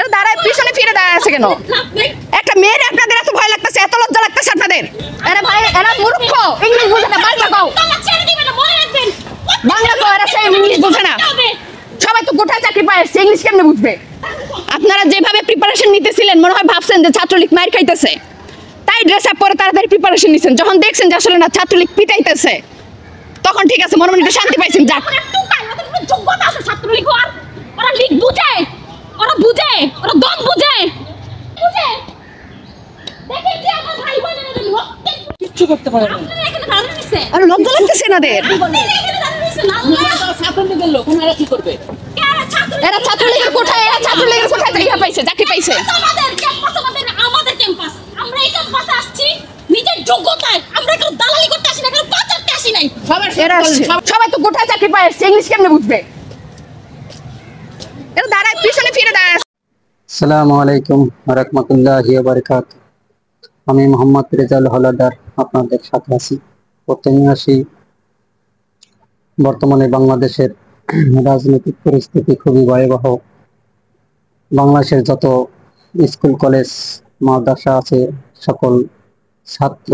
এরা দাঁড়ায় পিছনে ফিরে দাঁড়ায় আছে কেন? একটা মেয়ের আপনাদের এত ভয় লাগতেছে, এত লজ্জা লাগতেছে আপনাদের? এরা ভাই এরা মূর্খ, ইংলিশ বুঝে না, বাংলা কও। বাংলা কও, এরা সেই ইংলিশ বুঝে না। সবাই তো গোটায় চাকরি পায়, ইংলিশ কেমনে বুঝবে? আপনারা যেভাবে প্রিপারেশন নিতেছিলেন মনে হয় ভাবছেন যে ছাত্রলীগ মার খাইতেছে, তাই ড্রেস আপ পরে তাড়াতাড়ি প্রিপারেশন নিছেন। যখন দেখছেন যে আসলে না ছাত্রলীগ পিটাইতেছে, তখন ঠিক আছে, মনে মনে একটু শান্তি পাইছেন। যাক, যোগ্যতা আছে ছাত্রলীগ, ওরা লিগ বুঝে, ওরা বুঝে, ওরা দম বুঝে বুঝে দেখেন যে আমার ভাই বোনেরা কিচ্ছু করতে পারে না। আপনারা এখানে দাঁড়িয়ে আছেন, আর লজ্জা লাগতেছে এনাদের। এখানে দাঁড়িয়ে আছেন না, ছাত্রলীগের লোক ওনারা কি করবে? এরা ছাত্রলীগের কোঠায়, এরা ছাত্রলীগের কোঠায় ইয়া পাইছে, চাকরি পাইছে। আমাদের ক্যাম্পাস, আমাদের ক্যাম্পাস, আমরা এই ক্যাম্পাসে আসছি নিজের যোগ্যতায়। আমরা কেউ দালালি করতে আসি না, কেউ পাচারতে আসি নাই। এরা সবাই তো গোটায় চাকরি পায়, ইংলিশ কেমনে বুঝবে? এরা দাঁড়ায় পিছনে ফিরে দাঁড়ায়। আসসালামু আলাইকুম ওয়া রাহমাতুল্লাহি ওয়া বারাকাতুহু। আমি মোহাম্মদ রেজাউল হলাদার আপনাদের সাথে আছি। প্রথমে আসি, বর্তমানে বাংলাদেশের রাজনৈতিক পরিস্থিতি খুবই ভয়াবহ। বাংলাদেশের যত স্কুল কলেজ মাদ্রাসা আছে, সকল ছাত্র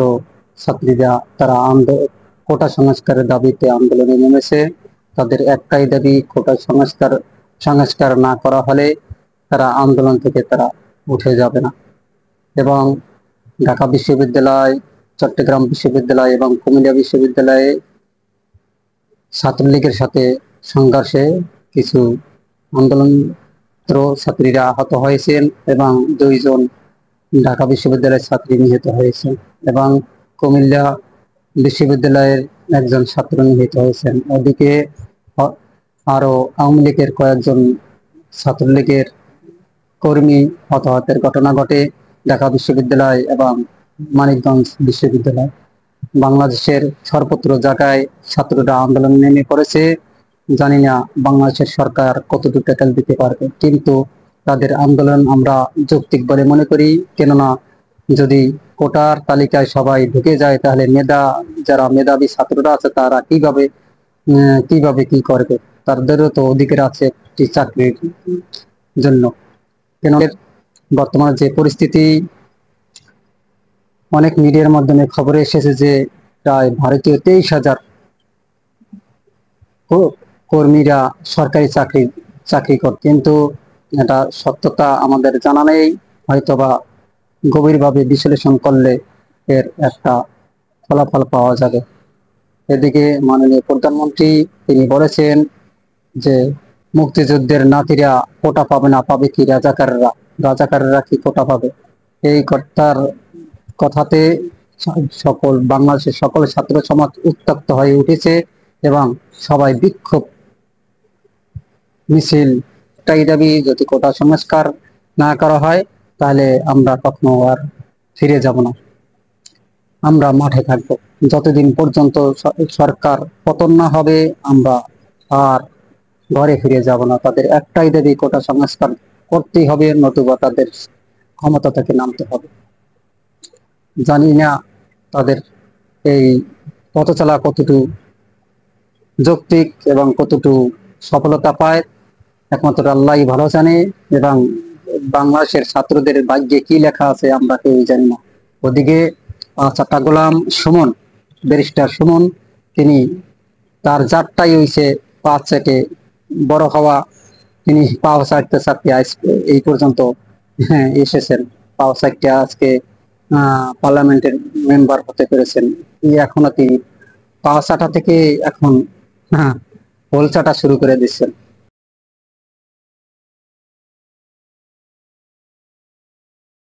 ছাত্রীরা তারা কোটা সংস্কারের দাবিতে আন্দোলনে নেমেছে। তাদের একটাই দাবি, কোটা সংস্কার না করা হলে তারা আন্দোলন থেকে তারা উঠে যাবে না। এবং ঢাকা বিশ্ববিদ্যালয়, চট্টগ্রাম বিশ্ববিদ্যালয় এবং কুমিল্লা বিশ্ববিদ্যালয়ে ছাত্রলীগের সাথে সংঘর্ষে কিছু আন্দোলন ছাত্রীরা আহত হয়েছেন এবং 2 জন ঢাকা বিশ্ববিদ্যালয়ের ছাত্রী নিহত হয়েছেন এবং কুমিল্লা বিশ্ববিদ্যালয়ের একজন ছাত্র নিহত হয়েছেন। ওদিকে আরো আওয়ামী লীগের কয়েকজন ছাত্রলীগের কর্মী হতাহতের ঘটনা ঘটে ঢাকা বিশ্ববিদ্যালয় এবং মানিকগঞ্জ বিশ্ববিদ্যালয়। বাংলাদেশের সর্বত্র জায়গায় ছাত্ররা আন্দোলনে নেমে পড়েছে। জানি না বাংলাদেশের সরকার কতটুকু ট্যাকেল দিতে পারবে, কিন্তু তাদের আন্দোলন আমরা যৌক্তিক বলে মনে করি। কেননা যদি কোটার তালিকায় সবাই ঢুকে যায়, তাহলে যারা মেধাবী ছাত্ররা আছে তারা কিভাবে কি করবে? তাদেরও তো অধিকার আছে একটি চাকরির জন্য। কেন বর্তমানে যে পরিস্থিতি, অনেক মিডিয়ার মাধ্যমে খবরে এসেছে যে প্রায় ভারতীয় 23,000 কর্মীরা সরকারি চাকরি করে, কিন্তু এটা সত্যতা আমাদের জানা নেই। হয়তোবা গভীরভাবে বিশ্লেষণ করলে এর একটা ফলাফল পাওয়া যাবে। এদিকে মাননীয় প্রধানমন্ত্রী তিনি বলেছেন যে মুক্তিযুদ্ধের নাতিরা কোটা পাবে না, পাবে কি রাজাকাররা কি কোটা পাবে? এই কথাতে বাংলাদেশের সকল ছাত্র সমাজ উত্তপ্ত হয়ে উঠেছে এবং সবাই বিক্ষোভ মিছিল, একটাই দাবি, যদি কোটা সংস্কার না করা হয় তাহলে আমরা কখনো আর ফিরে যাব না, আমরা মাঠে থাকবো। যতদিন পর্যন্ত সরকার পতন না হবে আমরা আর ঘরে ফিরে যাব না। তাদের একটাই দাবি, কোটা সংস্কার করতেই হবে, নতুবা তাদের ক্ষমতা থেকে নামতে হবে। জানি না তাদের এই পথ চলা কতটুকু যৌক্তিক এবং কতটুকু সফলতা পায়, একমাত্র আল্লাহই ভালো জানে। এবং বাংলাদেশের ছাত্রদের ভাগ্যে কি লেখা আছে আমরা কেউ জানি না। ওদিকে চাটা গোলাম সুমন, ব্যারিস্টার সুমন, তিনি তার জাতটাই হইছে পা চেটে বড় হওয়া। তিনি পাও চাটতে চাটতে এই পর্যন্ত এসেছেন। পাও চাটতে আজকে পার্লামেন্টের মেম্বার হতে পেরেছেন। এখনো তিনি পাও চাটা থেকে এখন হোল চাটা শুরু করে দিচ্ছেন।